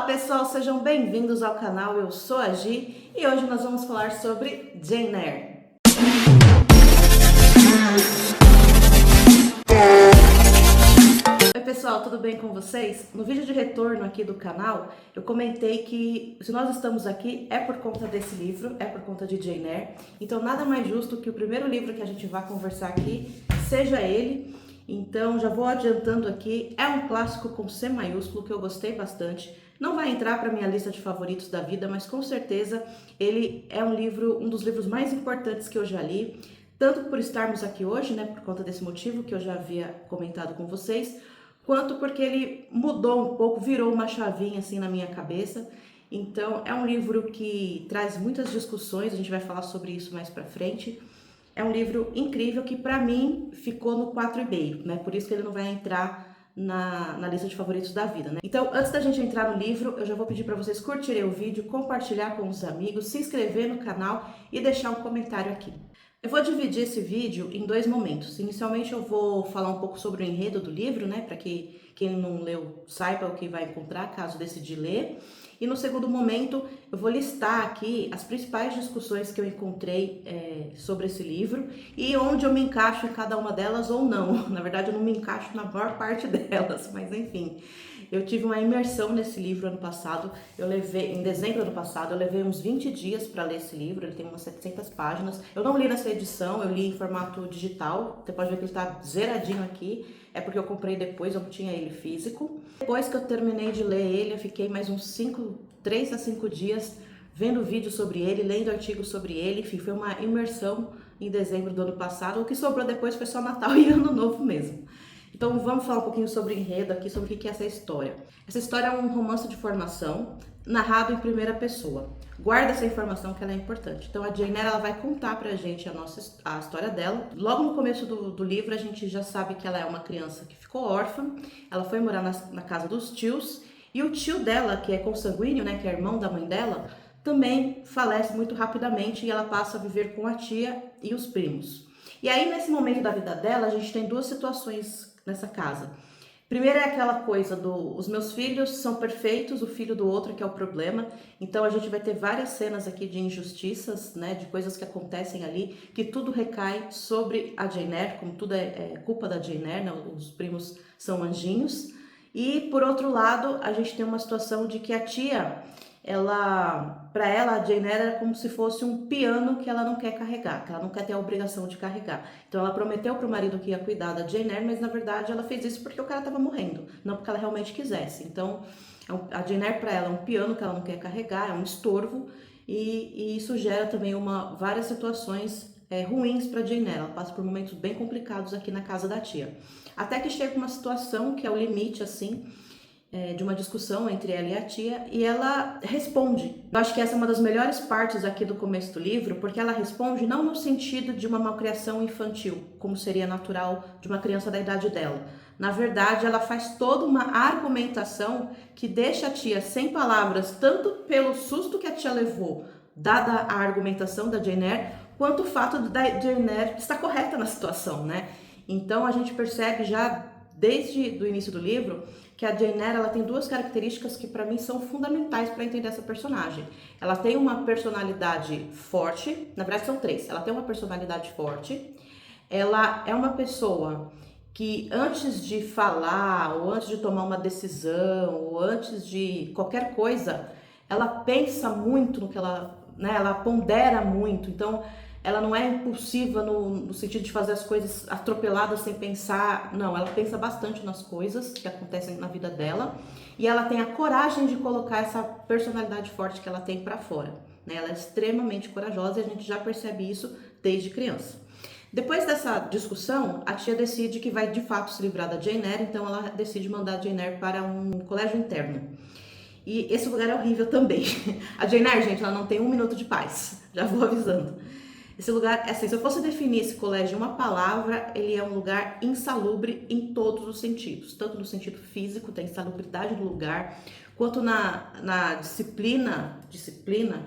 pessoal, sejam bem-vindos ao canal, eu sou a Gi e hoje nós vamos falar sobre Jane Eyre. Oi pessoal, tudo bem com vocês? No vídeo de retorno aqui do canal, eu comentei que se nós estamos aqui é por conta desse livro, é por conta de Jane Eyre, então nada mais justo que o primeiro livro que a gente vai conversar aqui seja ele. Então já vou adiantando aqui, é um clássico com C maiúsculo que eu gostei bastante. Não vai entrar para minha lista de favoritos da vida, mas com certeza ele é um dos livros mais importantes que eu já li, tanto por estarmos aqui hoje, né, por conta desse motivo que eu já havia comentado com vocês, quanto porque ele mudou um pouco, virou uma chavinha assim na minha cabeça. Então é um livro que traz muitas discussões, a gente vai falar sobre isso mais para frente. É um livro incrível que para mim ficou no 4,5, né? Por isso que ele não vai entrar na lista de favoritos da vida, né? Então, antes da gente entrar no livro, eu já vou pedir para vocês curtirem o vídeo, compartilhar com os amigos, se inscrever no canal e deixar um comentário aqui. Eu vou dividir esse vídeo em dois momentos. Inicialmente eu vou falar um pouco sobre o enredo do livro, né? Para que quem não leu saiba o que vai encontrar, caso decidir ler. E no segundo momento, eu vou listar aqui as principais discussões que eu encontrei sobre esse livro e onde eu me encaixo em cada uma delas ou não. Na verdade, eu não me encaixo na maior parte delas, mas enfim. Eu tive uma imersão nesse livro ano passado, em dezembro do ano passado, eu levei uns 20 dias para ler esse livro, ele tem umas 700 páginas. Eu não li nessa edição, eu li em formato digital, você pode ver que ele está zeradinho aqui, é porque eu comprei depois, eu não tinha ele físico. Depois que eu terminei de ler ele, eu fiquei mais uns 3 a 5 dias vendo vídeos sobre ele, lendo artigos sobre ele, enfim, foi uma imersão em dezembro do ano passado. O que sobrou depois foi só Natal e Ano Novo mesmo. Então vamos falar um pouquinho sobre enredo aqui, sobre o que é essa história. Essa história é um romance de formação, narrado em primeira pessoa. Guarda essa informação que ela é importante. Então a Jane Eyre, ela vai contar pra gente a história dela. Logo no começo do livro a gente já sabe que ela é uma criança que ficou órfã, ela foi morar na casa dos tios, e o tio dela, que é consanguíneo, né, que é irmão da mãe dela, também falece muito rapidamente e ela passa a viver com a tia e os primos. E aí nesse momento da vida dela a gente tem duas situações nessa casa. Primeiro é aquela coisa os meus filhos são perfeitos, o filho do outro que é o problema. Então a gente vai ter várias cenas aqui de injustiças, né, de coisas que acontecem ali, que tudo recai sobre a Jane Eyre, como tudo é culpa da Jane Eyre, né, os primos são anjinhos. E por outro lado, a gente tem uma situação de que a tia, para ela, a Jane Eyre era como se fosse um piano que ela não quer carregar, que ela não quer ter a obrigação de carregar. Então ela prometeu pro marido que ia cuidar da Jane Eyre, mas na verdade ela fez isso porque o cara estava morrendo, não porque ela realmente quisesse. Então a Jane Eyre para ela é um piano que ela não quer carregar, é um estorvo, e isso gera também várias situações ruins para Jane Eyre. Ela passa por momentos bem complicados aqui na casa da tia. Até que chega uma situação que é o limite, assim, de uma discussão entre ela e a tia, e ela responde. Eu acho que essa é uma das melhores partes aqui do começo do livro, porque ela responde não no sentido de uma malcriação infantil, como seria natural de uma criança da idade dela. Na verdade, ela faz toda uma argumentação que deixa a tia sem palavras, tanto pelo susto que a tia levou, dada a argumentação da Jane Eyre, quanto o fato da Jane Eyre estar correta na situação, né? Então a gente percebe já desde o início do livro que a Jane Eyre, ela tem duas características que para mim são fundamentais para entender essa personagem. Ela tem uma personalidade forte, na verdade são três. Ela tem uma personalidade forte, ela é uma pessoa que antes de falar, ou antes de tomar uma decisão, ou antes de qualquer coisa, ela pensa muito no que ela pondera muito. Então ela não é impulsiva no sentido de fazer as coisas atropeladas sem pensar, não, ela pensa bastante nas coisas que acontecem na vida dela, e ela tem a coragem de colocar essa personalidade forte que ela tem para fora, né? Ela é extremamente corajosa e a gente já percebe isso desde criança. Depois dessa discussão, a tia decide que vai de fato se livrar da Jane Eyre, então ela decide mandar a Jane Eyre para um colégio interno. E esse lugar é horrível também. A Jane Eyre, gente, ela não tem um minuto de paz, já vou avisando. Esse lugar, assim, se eu fosse definir esse colégio em uma palavra, ele é um lugar insalubre em todos os sentidos. Tanto no sentido físico, da insalubridade do lugar, quanto na disciplina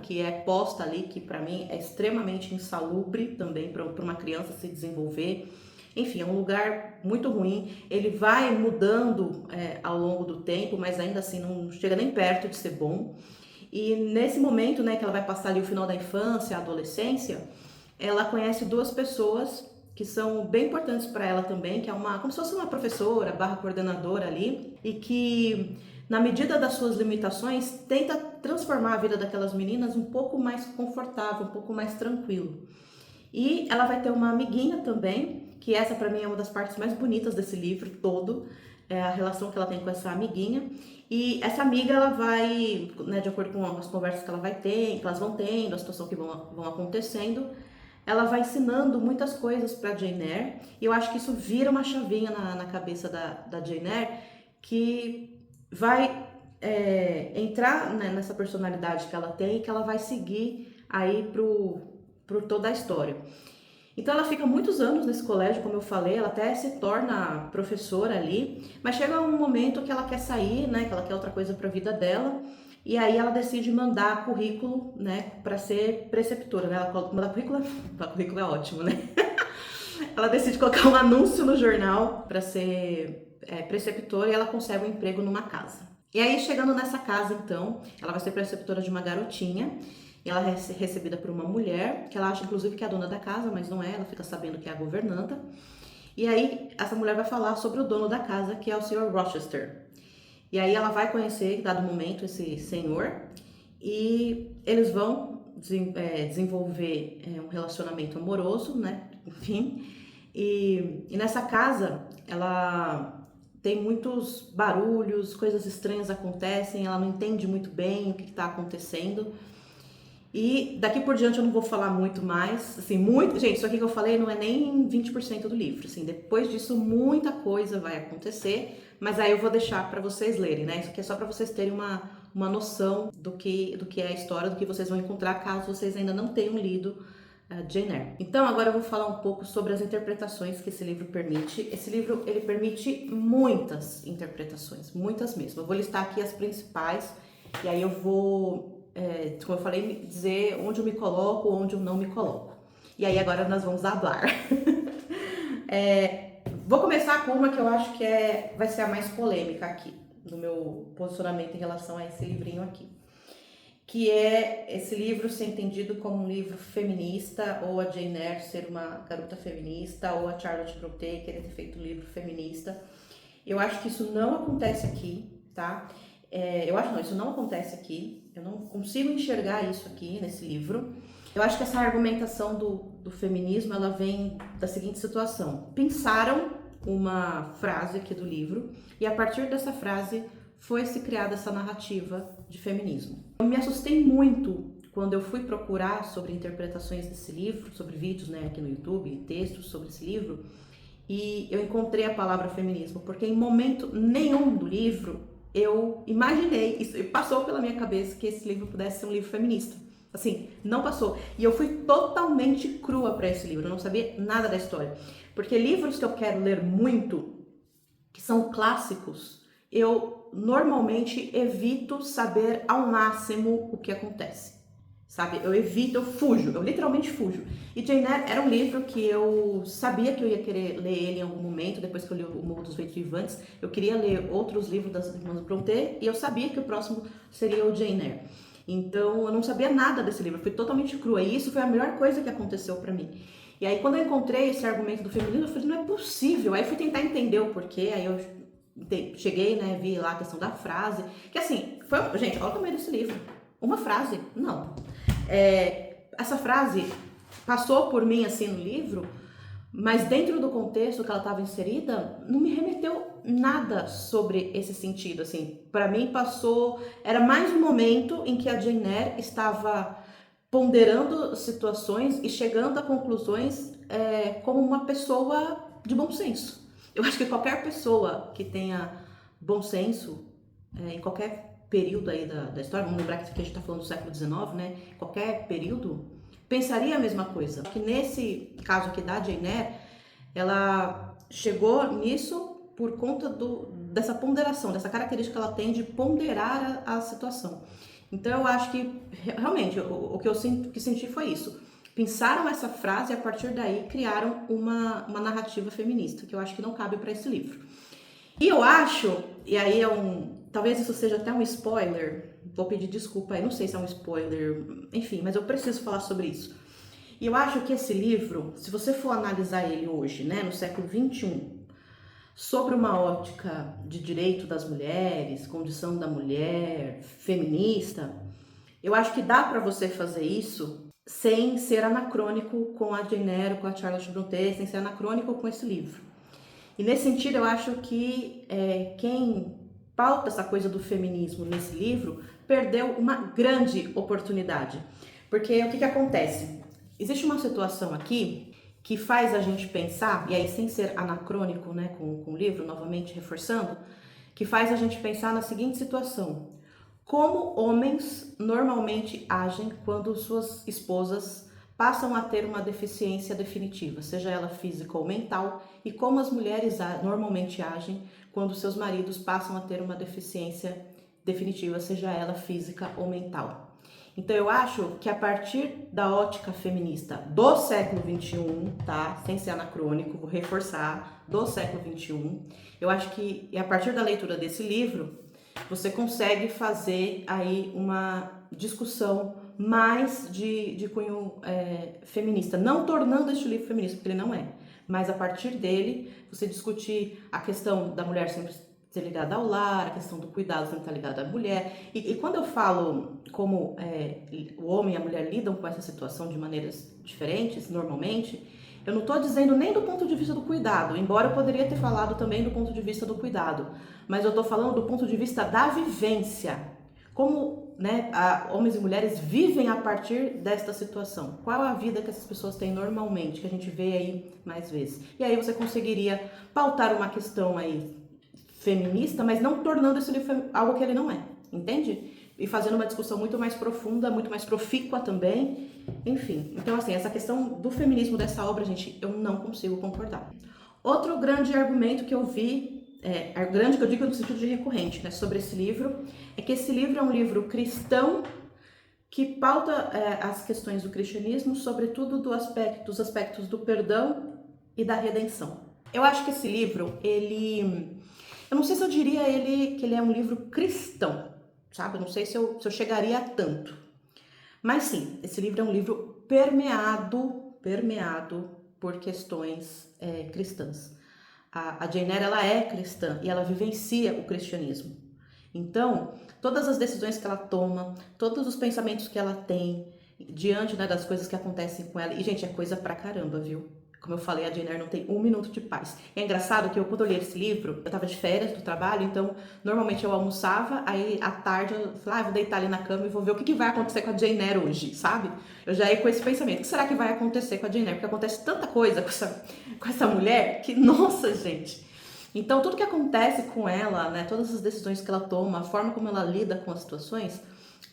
que é posta ali, que para mim é extremamente insalubre também para uma criança se desenvolver. Enfim, é um lugar muito ruim. Ele vai mudando ao longo do tempo, mas ainda assim não chega nem perto de ser bom. E nesse momento, né, que ela vai passar ali o final da infância, a adolescência, ela conhece duas pessoas que são bem importantes para ela também, que é como se fosse uma professora barra coordenadora ali, e que, na medida das suas limitações, tenta transformar a vida daquelas meninas um pouco mais confortável, um pouco mais tranquilo. E ela vai ter uma amiguinha também, que essa para mim é uma das partes mais bonitas desse livro todo, é a relação que ela tem com essa amiguinha. E essa amiga, ela vai, né, de acordo com as conversas que ela vai ter, que elas vão tendo, a situação que vão acontecendo, ela vai ensinando muitas coisas para Jane Eyre, e eu acho que isso vira uma chavinha na cabeça da Jane Eyre, que vai entrar, né, nessa personalidade que ela tem e que ela vai seguir aí por toda a história. Então ela fica muitos anos nesse colégio, como eu falei, ela até se torna professora ali, mas chega um momento que ela quer sair, né, que ela quer outra coisa para a vida dela, e aí ela decide mandar currículo, né, para ser preceptora, né? Ela mandar currículo é ótimo, né? Ela decide colocar um anúncio no jornal para ser preceptora e ela consegue um emprego numa casa. E aí, chegando nessa casa, então, ela vai ser preceptora de uma garotinha, e ela é recebida por uma mulher, que ela acha inclusive que é a dona da casa, mas não é, ela fica sabendo que é a governanta. E aí, essa mulher vai falar sobre o dono da casa, que é o Sr. Rochester. E aí ela vai conhecer, em dado momento, esse senhor, e eles vão desenvolver um relacionamento amoroso, né? Enfim. E nessa casa, ela tem muitos barulhos, coisas estranhas acontecem, ela não entende muito bem o que está acontecendo. E daqui por diante eu não vou falar muito mais, assim, gente, isso aqui que eu falei não é nem 20% do livro, assim, depois disso muita coisa vai acontecer, mas aí eu vou deixar para vocês lerem, né? Isso aqui é só para vocês terem uma noção do que é a história, do que vocês vão encontrar caso vocês ainda não tenham lido Jane Eyre. Então agora eu vou falar um pouco sobre as interpretações que esse livro permite. Esse livro, ele permite muitas interpretações, muitas mesmo. Eu vou listar aqui as principais e aí eu vou, como eu falei, dizer onde eu me coloco, onde eu não me coloco. E aí agora nós vamos hablar. Vou começar com uma que eu acho que vai ser a mais polêmica aqui, no meu posicionamento em relação a esse livrinho aqui. Que é esse livro ser entendido como um livro feminista, ou a Jane Eyre ser uma garota feminista, ou a Charlotte Brontë querer ter feito um livro feminista. Eu acho que isso não acontece aqui, tá? Isso não acontece aqui. Eu não consigo enxergar isso aqui nesse livro. Eu acho que essa argumentação do feminismo, ela vem da seguinte situação. Pensaram uma frase aqui do livro, e a partir dessa frase foi-se criada essa narrativa de feminismo. Eu me assustei muito quando eu fui procurar sobre interpretações desse livro, sobre vídeos, né, aqui no YouTube, textos sobre esse livro, e eu encontrei a palavra feminismo, porque em momento nenhum do livro eu imaginei, isso passou pela minha cabeça que esse livro pudesse ser um livro feminista. Assim, não passou. E eu fui totalmente crua para esse livro, eu não sabia nada da história. Porque livros que eu quero ler muito, que são clássicos, eu normalmente evito saber ao máximo o que acontece, sabe? Eu evito, eu fujo, eu literalmente fujo. E Jane Eyre era um livro que eu sabia que eu ia querer ler ele em algum momento, depois que eu li O Morro dos Ventos Vivantes. Eu queria ler outros livros das Irmãs Brontë e eu sabia que o próximo seria o Jane Eyre. Então eu não sabia nada desse livro, eu fui totalmente crua e isso foi a melhor coisa que aconteceu pra mim. E aí quando eu encontrei esse argumento do feminismo, eu falei, não é possível. Aí eu fui tentar entender o porquê, aí eu cheguei, né, vi lá a questão da frase, que assim, gente, olha o tamanho desse livro, uma frase, não. Essa frase passou por mim assim no livro, mas dentro do contexto que ela estava inserida, não me remeteu nada sobre esse sentido, assim. Para mim era mais um momento em que a Jane Eyre estava ponderando situações e chegando a conclusões como uma pessoa de bom senso. Eu acho que qualquer pessoa que tenha bom senso, em qualquer período aí da história, vamos lembrar que aqui a gente está falando do século XIX, né? Qualquer período, pensaria a mesma coisa. Acho que nesse caso aqui da Jane Eyre, ela chegou nisso por conta dessa ponderação, dessa característica que ela tem de ponderar a situação. Então eu acho que realmente o que eu senti foi isso. pensaram essa frase e a partir daí criaram uma narrativa feminista, que eu acho que não cabe para esse livro. E eu acho, e aí talvez isso seja até um spoiler, vou pedir desculpa aí, não sei se é um spoiler, enfim, mas eu preciso falar sobre isso. E eu acho que esse livro, se você for analisar ele hoje, né, no século XXI, sobre uma ótica de direito das mulheres, condição da mulher, feminista, eu acho que dá para você fazer isso sem ser anacrônico com a Jane Eyre, com a Charlotte Brontë, sem ser anacrônico com esse livro. E nesse sentido, eu acho que quem pauta essa coisa do feminismo nesse livro perdeu uma grande oportunidade. Porque o que acontece? Existe uma situação aqui que faz a gente pensar, e aí sem ser anacrônico, né, com o livro, novamente reforçando, que faz a gente pensar na seguinte situação: como homens normalmente agem quando suas esposas passam a ter uma deficiência definitiva, seja ela física ou mental, e como as mulheres normalmente agem quando seus maridos passam a ter uma deficiência definitiva, seja ela física ou mental. Então eu acho que a partir da ótica feminista do século XXI, tá? Sem ser anacrônico, vou reforçar, do século XXI, eu acho que a partir da leitura desse livro, você consegue fazer aí uma discussão mais de cunho feminista, não tornando este livro feminista, porque ele não é, mas a partir dele, você discutir a questão da mulher sempre ser ligada ao lar, a questão do cuidado sempre estar ligada à mulher, e quando eu falo como o homem e a mulher lidam com essa situação de maneiras diferentes, normalmente, eu não estou dizendo nem do ponto de vista do cuidado, embora eu poderia ter falado também do ponto de vista do cuidado, mas eu estou falando do ponto de vista da vivência, como homens e mulheres vivem a partir desta situação. Qual é a vida que essas pessoas têm normalmente, que a gente vê aí mais vezes. E aí você conseguiria pautar uma questão aí feminista, mas não tornando esse livro algo que ele não é, entende? E fazendo uma discussão muito mais profunda, muito mais profícua também, enfim. Então, assim, essa questão do feminismo dessa obra, gente, eu não consigo concordar. Outro grande argumento que eu vi, grande que eu digo no sentido de recorrente, né, sobre esse livro, é que esse livro é um livro cristão que pauta as questões do cristianismo, sobretudo dos aspectos do perdão e da redenção. Eu acho que esse livro, eu não sei se eu diria que ele é um livro cristão, sabe? Eu não sei se eu chegaria a tanto. Mas sim, esse livro é um livro permeado por questões cristãs. A Jane Eyre, ela é cristã e ela vivencia o cristianismo. Então, todas as decisões que ela toma, todos os pensamentos que ela tem diante das coisas que acontecem com ela, e gente, é coisa pra caramba, viu? Como eu falei, a Jane Eyre não tem um minuto de paz. E é engraçado que quando eu li esse livro, eu tava de férias do trabalho, então normalmente eu almoçava, aí à tarde eu falava, vou deitar ali na cama e vou ver o que vai acontecer com a Jane Eyre hoje, sabe? Eu já ia com esse pensamento, o que será que vai acontecer com a Jane Eyre? Porque acontece tanta coisa com essa mulher que, nossa, gente. Então tudo que acontece com ela, né, todas as decisões que ela toma, a forma como ela lida com as situações,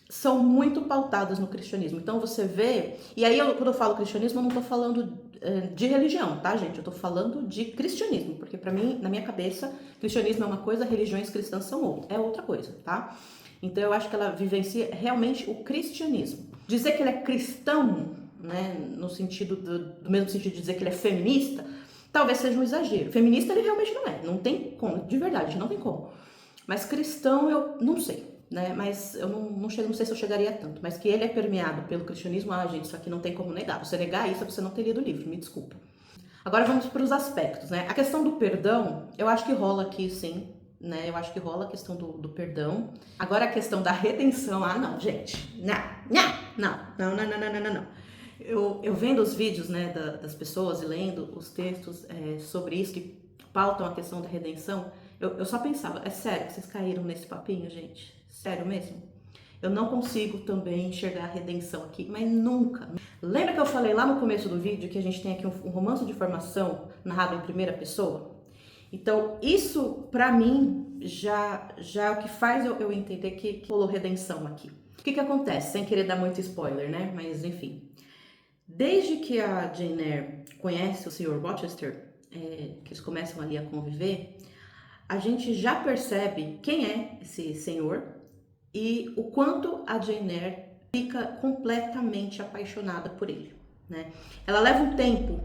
são muito pautadas no cristianismo. Então você vê, e aí quando eu falo cristianismo, eu não tô falando de religião, tá, gente? Eu tô falando de cristianismo, porque pra mim, na minha cabeça, cristianismo é uma coisa, religiões cristãs são outra, é outra coisa, tá? Então eu acho que ela vivencia realmente o cristianismo. Dizer que ele é cristão, né, no sentido do mesmo sentido de dizer que ele é feminista, talvez seja um exagero. Feminista ele realmente não tem como, de verdade, não tem como. Mas cristão eu não sei. Né? Mas eu não sei se eu chegaria a tanto, mas que ele é permeado pelo cristianismo, gente, isso aqui não tem como negar. Você negar isso é você não ter lido o livro, me desculpa. Agora vamos para os aspectos, né? A questão do perdão, eu acho que rola aqui, sim, né? Eu acho que rola a questão do perdão. Agora a questão da redenção, não, gente, não. Eu vendo os vídeos, né, das pessoas e lendo os textos sobre isso, que pautam a questão da redenção, eu só pensava, é sério que vocês caíram nesse papinho, gente? Sério mesmo? Eu não consigo também enxergar a redenção aqui, mas nunca. Lembra que eu falei lá no começo do vídeo que a gente tem aqui um romance de formação narrado em primeira pessoa? Então, isso pra mim já é o que faz eu entender que rolou redenção aqui. O que acontece? Sem querer dar muito spoiler, né? Mas enfim. Desde que a Jane Eyre conhece o Sr. Rochester, que eles começam ali a conviver, a gente já percebe quem é esse senhor e o quanto a Jane Eyre fica completamente apaixonada por ele. né? Ela leva um tempo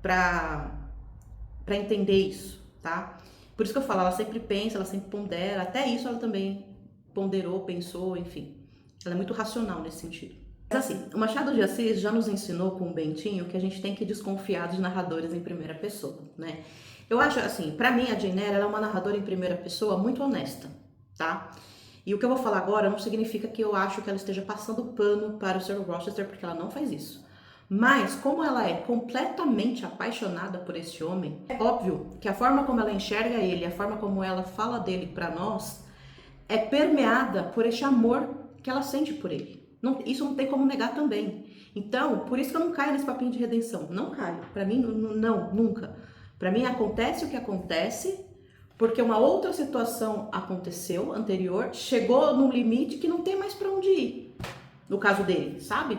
pra entender isso, tá? Por isso que eu falo, ela sempre pensa, ela sempre pondera, até isso ela também ponderou, pensou, enfim. Ela é muito racional nesse sentido. Mas assim, o Machado de Assis já nos ensinou com o Bentinho que a gente tem que desconfiar dos narradores em primeira pessoa, né? Eu acho assim, pra mim a Jane Eyre, ela é uma narradora em primeira pessoa muito honesta, tá? E o que eu vou falar agora não significa que eu acho que ela esteja passando pano para o Sir Rochester, porque ela não faz isso. Mas, como ela é completamente apaixonada por esse homem, é óbvio que a forma como ela enxerga ele, a forma como ela fala dele pra nós, é permeada por esse amor que ela sente por ele. Não, isso não tem como negar também. Então, por isso que eu não caio nesse papinho de redenção. Não caio. Pra mim, não, nunca. Pra mim, acontece o que acontece, porque uma outra situação aconteceu anterior, chegou num limite que não tem mais pra onde ir. No caso dele, sabe?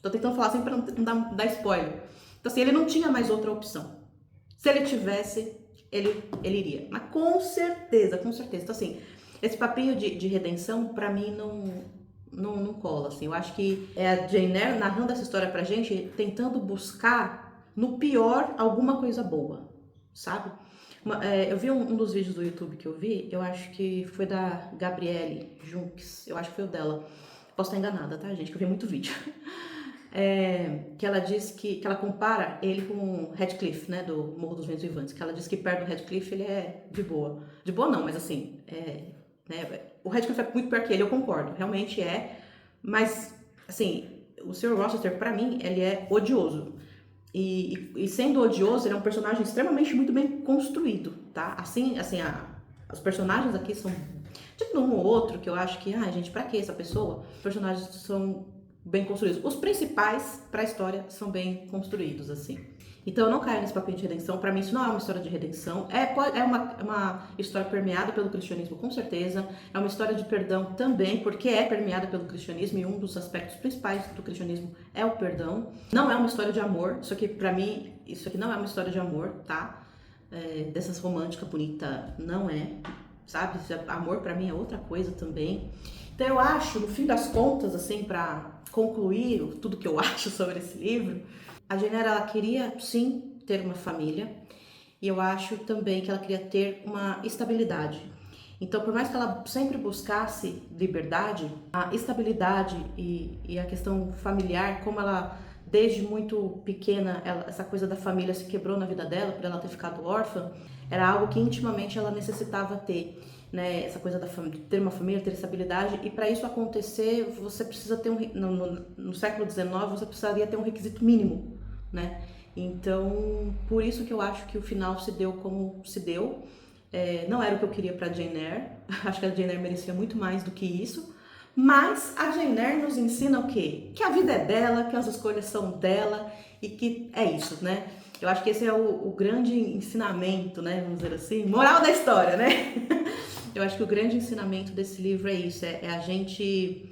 Tô tentando falar assim pra não dar spoiler. Então assim, ele não tinha mais outra opção. Se ele tivesse, ele iria. Mas com certeza, com certeza. Então assim, esse papinho de redenção pra mim não cola, assim. Eu acho que é a Jane Eyre narrando essa história pra gente, tentando buscar, no pior, alguma coisa boa, sabe? Eu vi um dos vídeos do YouTube que eu vi, eu acho que foi da Gabriele Junques, eu acho que foi o dela. Posso estar enganada, tá, gente? Que eu vi muito vídeo. Que ela diz que ela compara ele com o Radcliffe, né, do Morro dos Ventos Vivantes, que ela diz que perto do Radcliffe ele é de boa. De boa não, mas assim, né, o Radcliffe é muito pior que ele, eu concordo, realmente é, mas assim, o Sr. Rochester, pra mim, ele é odioso. E sendo odioso, ele é um personagem extremamente muito bem construído, tá? Assim, os personagens aqui são tipo um ou outro que eu acho que, gente, pra que essa pessoa? Os personagens são bem construídos. Os principais pra história são bem construídos, assim. Então eu não caio nesse papel de redenção. Pra mim isso não é uma história de redenção. É uma história permeada pelo cristianismo, com certeza. É uma história de perdão também, porque é permeada pelo cristianismo e um dos aspectos principais do cristianismo é o perdão. Não é uma história de amor. Isso aqui, pra mim, isso aqui não é uma história de amor, tá? Dessas românticas bonita, não é. Sabe? Amor pra mim é outra coisa também. Então eu acho, no fim das contas, assim, pra concluir tudo que eu acho sobre esse livro, a Jane Eyre, ela queria sim ter uma família e eu acho também que ela queria ter uma estabilidade. Então, por mais que ela sempre buscasse liberdade, a estabilidade e a questão familiar, como ela desde muito pequena, essa coisa da família se quebrou na vida dela, por ela ter ficado órfã, era algo que intimamente ela necessitava ter, né? Essa coisa de ter uma família, ter estabilidade, e para isso acontecer, você precisa ter no século XIX, você precisaria ter um requisito mínimo, né? Então, por isso que eu acho que o final se deu como se deu. Não era o que eu queria para Jane Eyre, acho que a Jane Eyre merecia muito mais do que isso, mas a Jane Eyre nos ensina o quê? Que a vida é dela, que as escolhas são dela e que é isso, né? Eu acho que esse é o grande ensinamento, né? Vamos dizer assim, moral da história, né? Eu acho que o grande ensinamento desse livro é isso, é a gente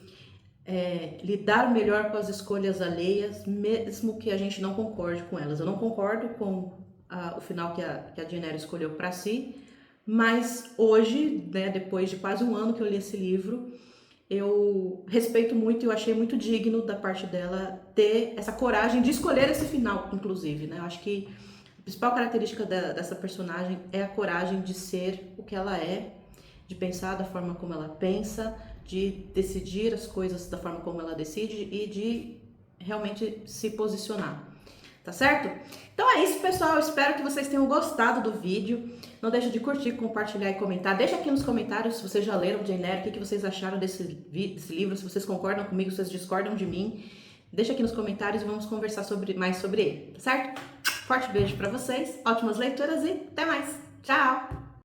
lidar melhor com as escolhas alheias, mesmo que a gente não concorde com elas. Eu não concordo com o final que a Jane Eyre escolheu para si, mas hoje, né, depois de quase um ano que eu li esse livro, eu respeito muito e eu achei muito digno da parte dela ter essa coragem de escolher esse final, inclusive, né? Eu acho que a principal característica dessa personagem é a coragem de ser o que ela é, de pensar da forma como ela pensa, de decidir as coisas da forma como ela decide e de realmente se posicionar. Tá certo? Então é isso, pessoal. Espero que vocês tenham gostado do vídeo. Não deixa de curtir, compartilhar e comentar. Deixa aqui nos comentários se vocês já leram Jane Eyre, o que vocês acharam desse livro, se vocês concordam comigo, se vocês discordam de mim. Deixa aqui nos comentários e vamos conversar mais sobre ele, tá certo? Forte beijo pra vocês, ótimas leituras e até mais. Tchau!